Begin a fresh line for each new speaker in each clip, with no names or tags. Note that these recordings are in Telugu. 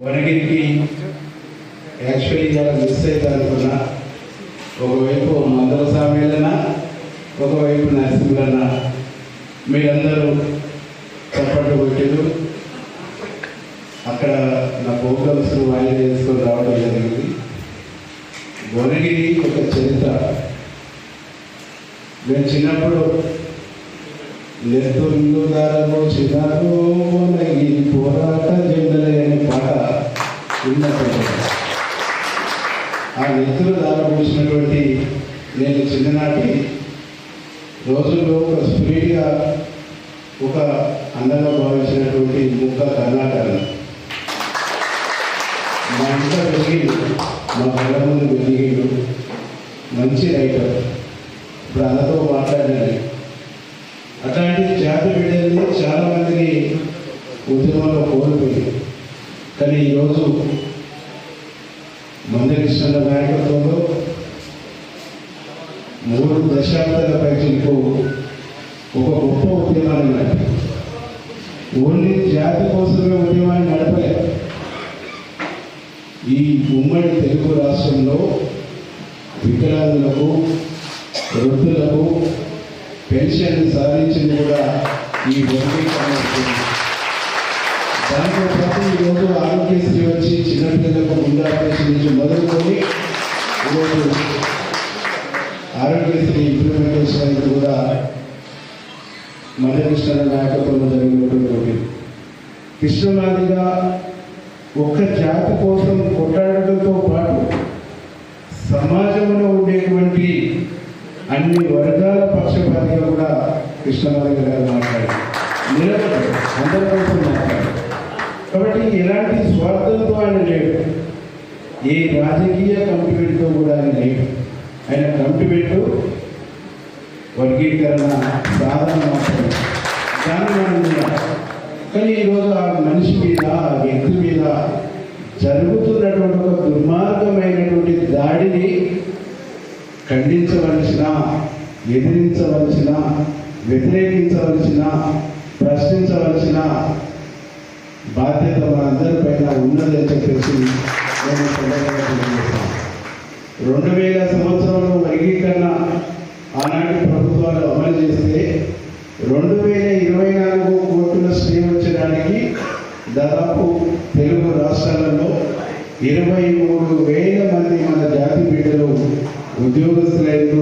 వనగిరికి యాక్చువల్గా మిస్ అవుతానుకున్నా. ఒకవైపు మందల సామేలన, ఒకవైపు నరసింహన్న. మీరందరూ చప్పట్లు కొట్టారు. అక్కడ నా ప్రోగ్రామ్స్ వాయిదా చేసుకొని రావడం జరిగింది. వనగిరి ఒక చరిత్ర. నేను చిన్నప్పుడు నెత్తుళ్ళు దారలో చిన్నారో వనగిరి పోరాట జెండలే అనే పాట విన్నప్పుడు ఆ నెత్తులు దారపోసినటువంటి నేను చిన్ననాటి రోజుల్లో ఒక స్పీడ్గా ఒక అందంగా భావించినటువంటి ముక్క కర్ణాటక మా ఇంట్లో వెలిగిండు, మా కళ్ళ ముందు వెలిగిండు. మంచి రైటర్. ఇప్పుడు అందరితో మాట్లాడాను. అట్లాంటి జాతి బిడ్డల్ని చాలామందిని ఉద్యమంలో కోల్పోయింది. కానీ ఈరోజు మందకృష్ణ నాయకత్వంలో 3 దశాబ్దాల పైకి ఒక గొప్ప ఉద్యమాన్ని నడిపి ఓన్లీ జాతి కోసమే ఉద్యమాన్ని నడపలే. ఈ ఉమ్మడి తెలుగు రాష్ట్రంలో వికలాంగులకు, వృద్ధులకు పెన్షన్ సాధించింది కూడా ఈ వర్గీకరణ. దాంతో పాటు ఈరోజు ఆరోగ్యశ్రీ వచ్చి చిన్నపిల్లలకు ముందు ఆపరేషన్ నుంచి మొదలుకొని ఈరోజు ఆరోగ్యశ్రీ ఇంప్లిమెంటేషన్ అనేది కూడా మందకృష్ణ నాయకత్వంలో జరిగినటువంటి కృష్ణమాదిగా ఒక్క జాతి కోసం కొట్లాడటంతో పాటు సమాజంలో ఉండేటువంటి అన్ని వర్గాల పక్షపాతిగా కూడా కృష్ణమాదిగ గారు మాట్లాడారు. నిలబడ్డారు, అందరి కోసం మాట్లాడారు. కాబట్టి ఎలాంటి స్వార్థంతో ఆయన లేడు. ఏ రాజకీయ కమిట్మెంట్తో కూడా ఆయన లేడు. ఆయన కమిట్మెంట్ వర్గీకరణ సాధన మాత్రమే. దాన్ని మనం కానీ ఈరోజు ఆ మనిషి మీద, ఆ వ్యక్తి మీద జరుగుతున్నటువంటి ఒక దుర్మార్గమైనటువంటి దాడిని ఖండించవలసిన, ఎదిరించవలసిన, వ్యతిరేకించవలసిన, ప్రశ్నించవలసిన బాధ్యత మనందరిపైన ఉన్నదని చెప్పేసి నేను తెలియజేస్తాను. 2000 సంవత్సరంలో వర్గీకరణ ఆనాటి ప్రభుత్వాలు అమలు చేస్తే 2024 కోర్టుల స్టే వచ్చడానికి దాదాపు తెలుగు రాష్ట్రాలలో 23,000 మంది మన జాతి బిడ్డలు ఉద్యోగస్తులైన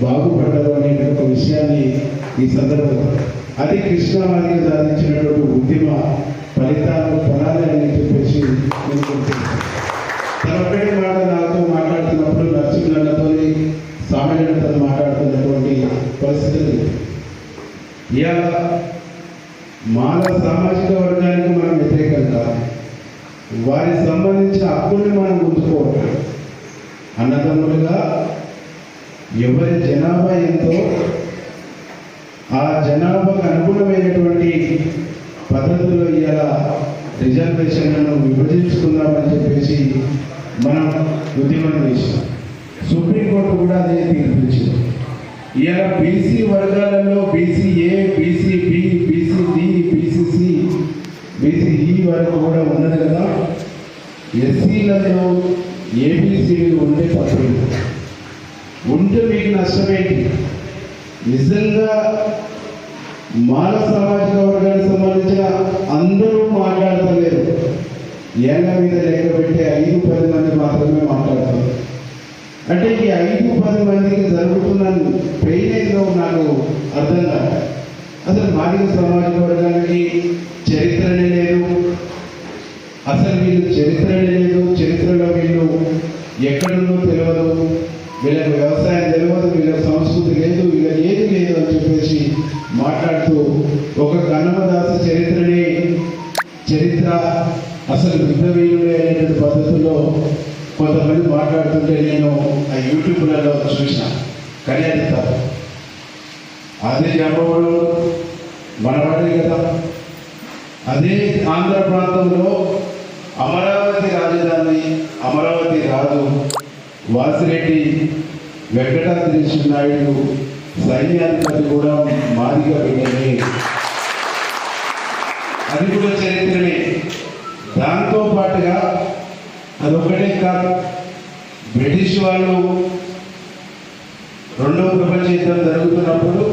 బాగుపడ్డారు అనే ఒక విషయాన్ని ఈ సందర్భంలో అది కృష్ణమాదిగ సాధించినటువంటి ఉద్యమ ఫలితాలు ఫలాలు అని చెప్పేసి నేను గుర్తిస్తాను. తన ఒక్కటి మాట నాతో మాట్లాడుతున్నప్పుడు నరసింహన్నతో, సామాన్యులతో మాట్లాడుతున్నటువంటి పరిస్థితులు ఇవాళ మాల సామాజిక వర్గానికి మనం వ్యతిరేకం కాదు. వారికి సంబంధించిన హక్కుల్ని మనం గుర్తుకోవాలి. అన్నదమ్ములుగా ఎవరి జనాభా ఎంతో ఆ జనాభాకు అనుగుణమైనటువంటి పద్ధతిలో ఇవాళ రిజర్వేషన్లను విభజించుకుందామని చెప్పేసి మనం ఉద్యమం చేసాం. సుప్రీంకోర్టు కూడా అదే తీర్పిచ్చింది. ఇవాళ బీసీ వర్గాలలో BCA, BCB, BCD, BCC, BCE వరకు కూడా ఉన్నది కదా. ఎస్సీలలో ఏబీసీలు ఉంటే పద్ధతులు ఉంటే మీకు నష్టమేంటి? నిజంగా మాల సామాజిక వర్గానికి సంబంధించిన అందరూ మాట్లాడతలేరు. ఏళ్ళ మీద లెక్క పెట్టే 5-10 మంది మాత్రమే మాట్లాడతారు. అంటే ఈ 5-10 మందికి జరుగుతున్న పెయిన్ ఏదో నాకు అర్థం కాదు. అసలు మాదిగ సామాజిక వర్గానికి చరిత్రనే లేదు. అసలు వీళ్ళు చరిత్రనే లేదు. చరిత్రలో వీళ్ళు ఎక్కడుందో తెలియదు. వీళ్ళకి వ్యవసాయం తెలియదు, వీళ్ళకి సంస్కృతి లేదు, వీళ్ళకి ఏది లేదు అని చెప్పేసి మాట్లాడుతూ ఒక కన్నమదాసు చరిత్ర అసలు విప్లవీయుడే అనేటువంటి పద్ధతుల్లో కొంతమంది మాట్లాడుతుంటే నేను ఆ యూట్యూబ్లలో చూసిన. కానీ అది తప్పు. అదే చెప్పబడు మనవాడే కదా. అదే ఆంధ్ర ప్రాంతంలో అమరావతి రాజధాని, అమరావతి రాజు వాసిరెడ్డి వెంకటాద్రి నాయుడు సైన్యాధిపతి కూడా మాదిగ బిడ్డనే. అది కూడా చరిత్రనే. దాంతో పాటుగా అదొకటే కాదు, బ్రిటిష్ వాళ్ళు రెండవ ప్రపంచ యుద్ధం జరుగుతున్నప్పుడు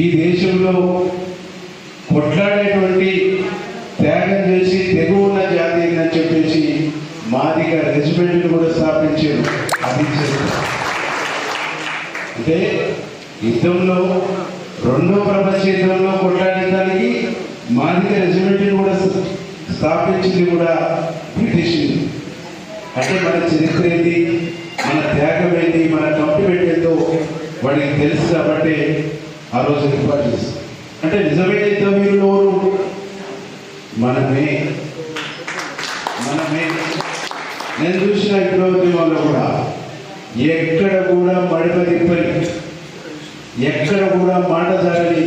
ఈ దేశంలో కొట్లాడేటువంటి త్యాగం చేసి తెగువ జాతి అని చెప్పేసి మాదిగ రెజిమెంట్ కూడా స్థాపించారు. అది అంటే యుద్ధంలో రెండో ప్రపంచ యుద్ధంలో కొట్లాడడానికి మాదిగ రెజిమెంట్ కూడా స్థాపించింది కూడా బ్రిటిష్. అంటే మన చరిత్ర ఏంటి, మన త్యాగం ఏంటి, మన కమిట్మెంట్ ఏంటో వాడికి తెలుసు కాబట్టి ఆ రోజు ఏర్పాటు చేస్తాం. అంటే నిజమైన యుద్ధ వీరులు మనమే. నేను చూసిన విప్లవోద్యమంలో కూడా ఎక్కడ కూడా మడమ తిప్పని, ఎక్కడ కూడా మాట జారని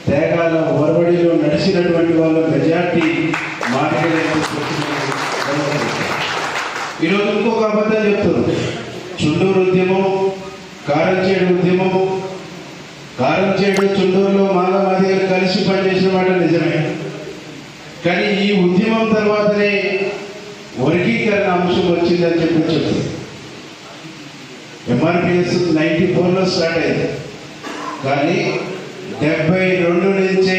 త్యాగాల ఒరవడిలో నడిచినటువంటి వాళ్ళ మెజార్టీ మాటలు. ఈరోజు ఇంకొక అబద్ధం చెప్తున్నారు. చుండూరు ఉద్యమం, కారంచేడు ఉద్యమం, కారంచేడు చుండూరులో మాదిగలు కలిసి పనిచేసిన మాట నిజమే. కానీ ఈ ఉద్యమం తర్వాతనే వర్గీకరణ అంశం వచ్చిందని చెప్తుంది. ఎంఆర్పిఎస్ 94లో స్టార్ట్ అయింది, కానీ 72 నుంచే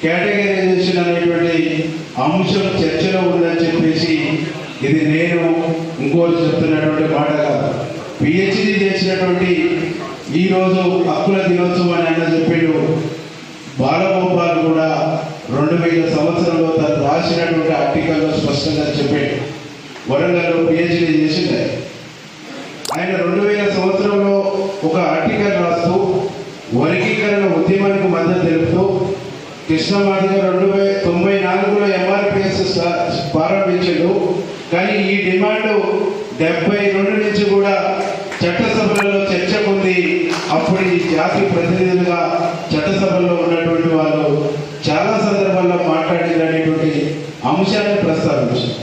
కేటగిరైజేషన్ అనేటువంటి అంశం చర్చలో ఉందని చెప్పేసి ఇది నేను ఇంకోటి చెప్తున్నటువంటి మాట కాదు. పిహెచ్డి చేసినటువంటి ఈరోజు హక్కుల దినోత్సవం అని అన్న చెప్పాడు బాలగోపాల్ కూడా 2000 సంవత్సరంలో తను రాసినటువంటి ఆర్టికల్లో స్పష్టంగా చెప్పాడు. వరంగల్లో పిహెచ్డి చేసింది ఆయన. 2000 సంవత్సరంలో ఒక ఆర్టికల్ రాస్తూ వర్గీకరణ ఉద్యమానికి మద్దతు తెలుపుతూ కృష్ణమాదిగ 1994లో ఎంఆర్పిఎస్ ప్రారంభించాడు. కానీ ఈ డిమాండ్ 72 నుంచి కూడా చట్టసభలలో చర్చకుంది. అప్పుడు ఈ జాతి ప్రతినిధులుగా చట్టసభల్లో ఉన్నటువంటి వాళ్ళు చాలా సందర్భాల్లో మాట్లాడినటువంటి అంశాన్ని ప్రస్తావించారు.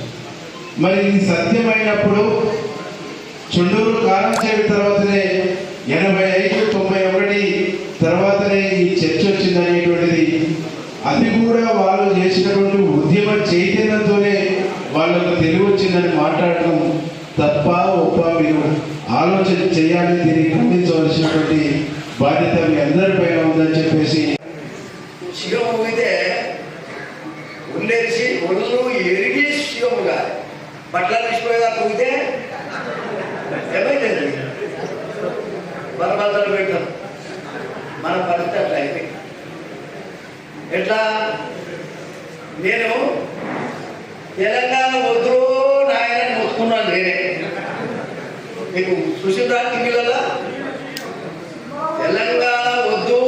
మరి ఇది సత్యమైనప్పుడు చుండూరు కారంచేడు తర్వాతనే 85, 91 తర్వాతనే ఈ చర్చ వచ్చిందనేటువంటిది, అది కూడా వాళ్ళు చేసినటువంటి ఉద్యమ చైతన్యంతోనే వాళ్ళకు తెలివి వచ్చిందని మాట్లాడటం తప్ప ఒప్ప మీరు ఆలోచన చేయాలి. దీన్ని ఖండించవలసినటువంటి బాధ్యత మీ అందరిపైన ఉందని చెప్పేసి
శివము అయితే ఉండేసి ఒళ్ళు ఎరిగి శివముగా పట్ల నిష్పోయేదా పోతే ఏమైందండి బలబద్దలు పెడతాం. మన పరిస్థితి అట్లా అయిపోయింది. ఎట్లా నేను తెలంగాణ వద్దు నాయన మొత్తుకున్నాను నేనే. మీకు సుశీల టీవీలలో తెలంగాణ వద్దు,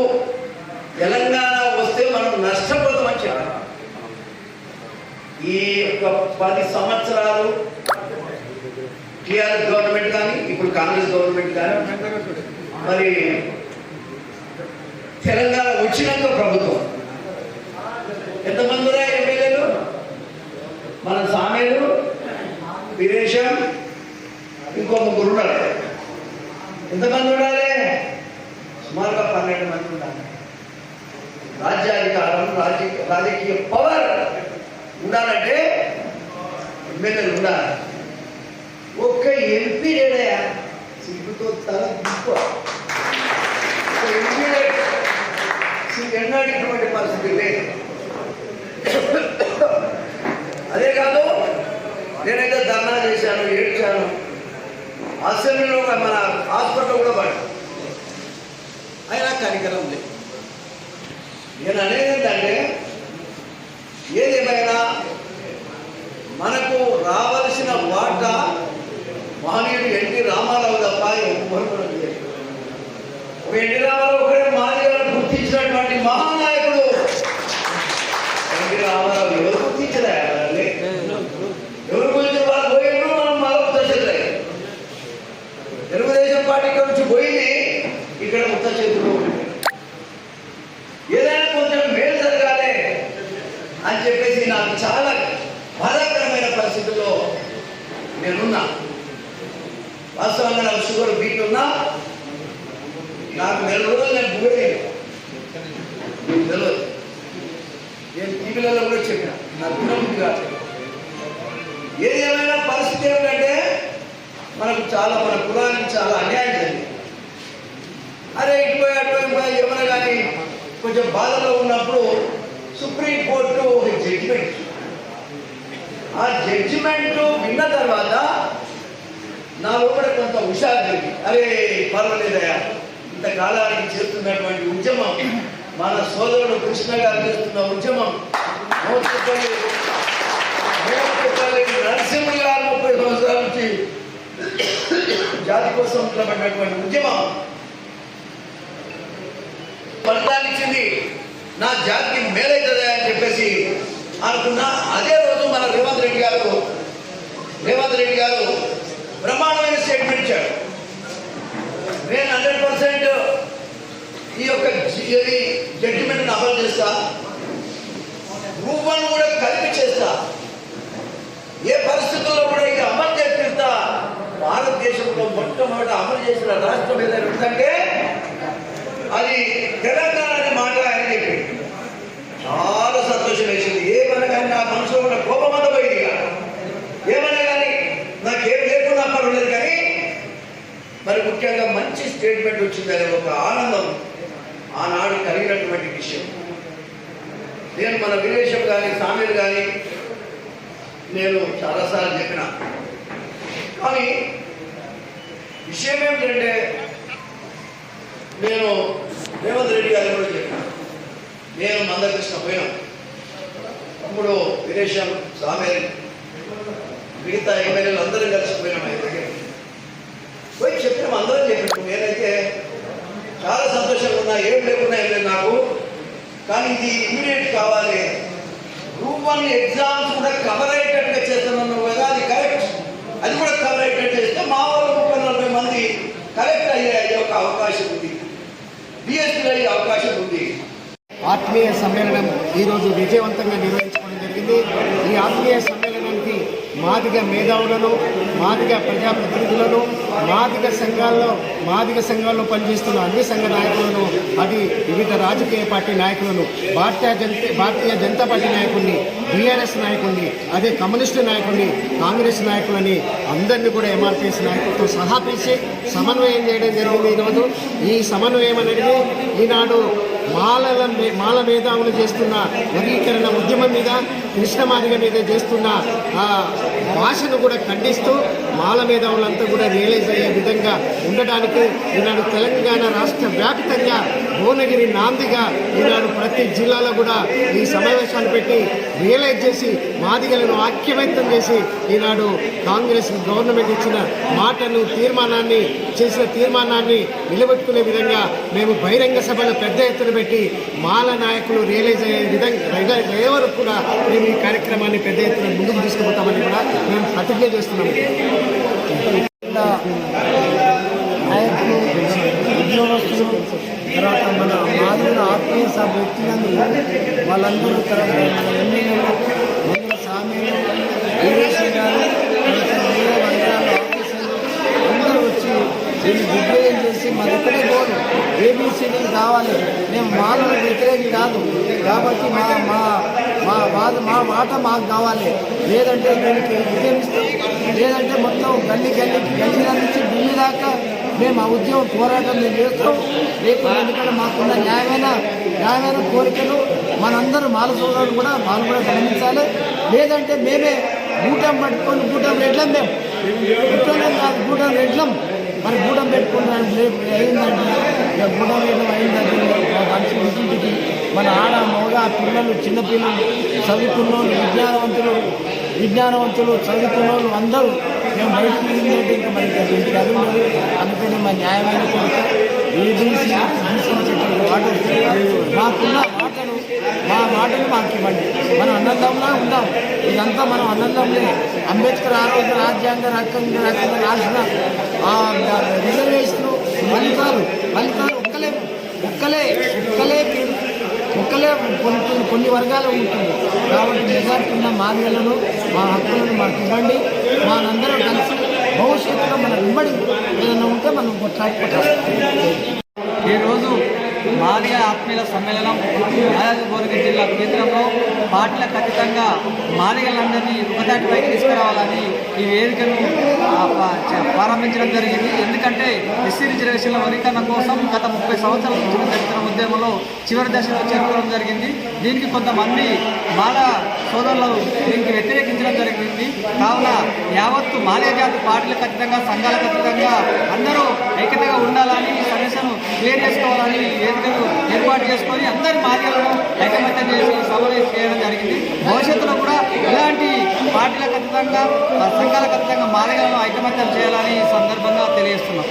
తెలంగాణ వస్తే మనం నష్టపోతామని చెప్పారు. ఈ 10 సంవత్సరాలు టీఆర్ఎస్ గవర్నమెంట్ కానీ ఇప్పుడు కాంగ్రెస్ గవర్నమెంట్ కానీ మరి తెలంగాణ వచ్చినాక ప్రభుత్వం ఎంతమంది ఉన్నాయి ఎమ్మెల్యేలు? మన సామేలు, వీరేశం, ఇంకో 3 ఉండాలి. ఎంతమంది ఉండాలి? సుమారుగా 12 మంది ఉండాలి. రాజ్యాధికారం, రాజకీయ పవర్ ఉండాలంటే ఎమ్మెల్యేలు ఉండాలి. ఒక్క ఎంపీ లేడయా సిగ్గుతో తల దిక్కు ఎన్నటువంటి పరిస్థితి లేదు. అదే కాదు, నేనైతే ధర్నా చేశాను, ఏడ్చాను. అసెంబ్లీలో మన హాస్పిటల్ కూడా పడ్డా, అయినా కనికరం లేదు. నేను అనేది ఏంటంటే ఏదేమైనా మనకు రావాల్సిన వాటా మహనీయుడు ఎన్టీ రామారావు తప్ప ఎవ్వరు ఒక ఎన్టీ రామారావు ఒకడే మాదిగలను గుర్తించినటువంటి మహానాయకుడు ఎన్టీ రామారావు. ఎవరు గుర్తించరా? ఎవరు గురించి వాళ్ళు పోయినో మనం మరొక తెలుగుదేశం పార్టీ ఇక్కడ నుంచి పోయింది, ఇక్కడ ముత్త చేతులు. ఏదైనా కొంచెం మేలు జరగాలి అని చెప్పేసి నాకు చాలా బాధాకరమైన పరిస్థితుల్లో నేనున్నా. వాస్తవంగా నాకు షుగర్ బీట్ ఉన్నా, నాకు 2 రోజులు నేను పోయి పిల్లలు కూడా చెప్పిన నా గుణం కాదు. ఏది ఏమైనా పరిస్థితి ఏమిటంటే మనకు చాలా మన కులానికి చాలా అన్యాయం జరిగింది. అరే ఇటుపోయి ఏమైనా కానీ కొంచెం బాధలో ఉన్నప్పుడు సుప్రీంకోర్టు ఒక జడ్జిమెంట్, ఆ జడ్జిమెంట్ విన్న తర్వాత నా లోపల కొంత హుషారు జరిగింది. అరే పర్వాలేదయా, ఇంతకాలానికి చేస్తున్నటువంటి ఉద్యమం, మన సోదరుడు కృష్ణ గారు చేస్తున్న ఉద్యమం, మోత్తుపల్లి నరసింహ గారు 30 సంవత్సరాల నుంచి జాతి కోసం నిలబడినటువంటి ఉద్యమం ఫలితాన్ని ఇచ్చింది, నా జాతికి మేలైతుందా అని చెప్పేసి అనుకున్నా. అదే రోజు మన రేవంత్ రెడ్డి గారు బ్రహ్మాండమైన స్టేట్మెంట్ ఇచ్చాడు. నేను 100% ఈ యొక్క జడ్జిమెంట్ని అమలు చేస్తా, రూపాన్ని కూడా కలిపి చేస్తా, ఏ పరిస్థితుల్లో కూడా ఇది అమలు చేస్తా. భారతదేశంలో మొట్టమొదట అమలు చేసిన రాష్ట్రం ఏదైనా ఉందంటే అది తెలంగాణ అనే మాట ఆయన చెప్పి చాలా సంతోషం వేసింది. ఏమన్నా కానీ నా మనసులో ఉన్న కోపం అంతా పోయింది. ఏమన్నా కానీ నాకేం లేకుండా పర్వాలేదు, కానీ మరి ముఖ్యంగా మంచి స్టేట్మెంట్ వచ్చిందనే ఒక ఆనందం ఆనాడు కలిగినటువంటి విషయం. నేను మన విలేషం కానీ సామీలు కానీ నేను చాలాసార్లు చెప్పిన, కానీ విషయం ఏమిటంటే నేను రేవంత్ రెడ్డి గారు కూడా చెప్పిన, నేను మందకృష్ణ పోయినాం, ఇప్పుడు విలేషం సామీలు మిగతా ఎమ్మెల్యేలు అందరం కలిసిపోయినాం. ఆయన దగ్గర పోయి చెప్పినాం, అందరం చెప్పినాం. నేనైతే చాలా సంతోషంగా ఉన్నా, ఏం లేకున్నా ఏం లేదు నాకు, కానీ ఇది ఇమ్మీడియట్ కావాలి. గ్రూప్ 1 ఎగ్జామ్స్ కూడా కవర్ అయ్యేటట్టుగా చేస్తున్నాను కదా, అది కరెక్ట్. అది కూడా కవర్ అయ్యేటట్టు చేస్తే మా వాళ్ళు 30-40 మంది కరెక్ట్ అయ్యే ఒక అవకాశం ఉంది, డిఎస్పీలు అయ్యే అవకాశం ఉంది.
ఆత్మీయ సమ్మేళనం ఈరోజు విజయవంతంగా నిర్వహించుకోవడం జరిగింది. ఈ ఆత్మీయ సమ్మేళనానికి మాదిగ మేధావులను, మాదిగ ప్రజాప్రతినిధులను, మాదిగ సంఘాల్లో పనిచేస్తున్న అన్ని సంఘ నాయకులను, అది వివిధ రాజకీయ పార్టీ నాయకులను, భారతీయ జనతా పార్టీ నాయకుడిని, బీఆర్ఎస్ నాయకుడిని, అదే కమ్యూనిస్టు నాయకుడిని, కాంగ్రెస్ నాయకులని అందరినీ కూడా ఎంఆర్పీఎస్ నాయకులతో సహా పిలిచి సమన్వయం చేయడం జరిగింది. ఈరోజు ఈ సమన్వయం అనేది ఈనాడు మాల మేధావులు చేస్తున్న వర్గీకరణ ఉద్యమం మీద, కృష్ణమాదిగ మీద చేస్తున్న భాషను కూడా ఖండిస్తూ మాల మేధావులంతా కూడా రియలైజ్ అయ్యే విధంగా ఉండడానికి ఈనాడు తెలంగాణ రాష్ట్ర వ్యాప్తంగా భువనగిరి నాందిగా ఈనాడు ప్రతి జిల్లాలో కూడా ఈ సమావేశాలు పెట్టి రియలైజ్ చేసి మాదిగలను ఐక్యమత్యం చేసి ఈనాడు కాంగ్రెస్ గవర్నమెంట్ ఇచ్చిన మాటను చేసిన తీర్మానాన్ని నిలబెట్టుకునే విధంగా మేము బహిరంగ సభలు పెద్ద ఎత్తున పెట్టి మాల నాయకులు రియలైజ్ అయ్యే విధంగా ఎవరు కూడా మేము ఈ కార్యక్రమాన్ని పెద్ద ఎత్తున ముందుకు తీసుకుపోతామని కూడా మేము ప్రతిజ్ఞ చేస్తున్నాము.
నాయకులు, ఉద్యోగస్తులు, తర్వాత మన మాదిరిన ఆత్మీయ సభ వ్యక్తులందరూ వాళ్ళందరూ ఎమ్మెల్యేలు, మందుల సామీలు, వీరేశ్వర గారు, వేరే వర్గాల ఆఫీసర్లు అందరూ వచ్చి దీన్ని దిగ్విజయం చేసి మాది ఇక్కడే గోడు ఏబీసీడీలు కావాలి, మేము మాలకు వ్యతిరేకం కాదు కాబట్టి మా మాట మాకు కావాలి, లేదంటే దీనికి ఉద్యమిస్తాం, లేదంటే మొత్తం గల్లీ నుంచి ఢిల్లీ దాకా మేము ఆ ఉద్యమం పోరాటం మేము చేస్తాం. లేకుండా ఎందుకంటే మాకున్న న్యాయమైన కోరికలు మనందరూ మాల సోదరులు కూడా గమనించాలి. లేదంటే మేమే గూటం పట్టుకొని గూటం రెడ్లం, మేము పుట్టలేం కాదు, గూటం రెడ్లం. మరి గూటం పెట్టుకుంటానికి అయిందంటే గూటం రెడ్లం అయిందంటే మనిషి ఇంటింటికి మన ఆడ మగ పిల్లలు, చిన్నపిల్లలు, చదువుకున్నోళ్ళు, విజ్ఞానవంతులు చదువుకున్న వాళ్ళు అందరూ మేము బయటకు వెళ్ళినట్టు ఇంకా మనకి ఇంటికి అది ఉండదు. అందుకని మా న్యాయమైన కోరిక మాకున్న మా మాటలు మాకు ఇవ్వండి. మనం అన్నదమ్ములా ఉందాం, ఇదంతా మనం అన్నదమ్ములే. అంబేద్కర్ ఆ రోజు రాజ్యాంగ రకంగా రాసిన రిజర్వేషన్ ఫలితాలు ఒక్కలే కొన్ని వర్గాలు ఉంటుంది. కాబట్టి మెజార్టీ ఉన్న మాదిగలను, మా హక్కులను మాకు ఇవ్వండి. మనందరం కలిసి భవిష్యత్తులో మనం ఇవ్వడి ఏదైనా ఉంటే మనం కొట్లాడుకుంటాం.
ఈరోజు మాదిగ ఆత్మీయుల సమ్మేళనం యాదాద్రి జిల్లా కేంద్రంలో పార్టీలకు ఖచ్చితంగా మాదిగలందరినీ ఒకదాటిపైకి తీసుకురావాలని ఈ వేదికను ప్రారంభించడం జరిగింది. ఎందుకంటే ఎస్సీ రిజర్వేషన్ల వర్గీకరణ కోసం గత 30 సంవత్సరాల నుంచి జరుగుతున్న ఉద్యమంలో చివరి దశలో చేరుకోవడం జరిగింది. దీనికి కొంతమంది మాల సోదరులు దీనికి వ్యతిరేకించడం జరిగింది. కావున యావత్తు మాదిగ జాతి పార్టీలు ఖచ్చితంగా సంఘాలు ఖచ్చితంగా అందరూ ఐక్యతగా ఉండాలని ఈ సమస్యను క్లియర్ చేసుకోవాలని వేదికలు ఏర్పాటు చేసుకొని అందరి మాదిగలను ఐకమత్యం చేసి సభలు చేయడం జరిగింది. భవిష్యత్తులో కూడా ఇలాంటి పార్టీల ఖచ్చితంగా సంఘాల ఖచ్చితంగా మాదిగలను ఐకమత్యం చేయాలని ఈ సందర్భంగా తెలియజేస్తున్నాం.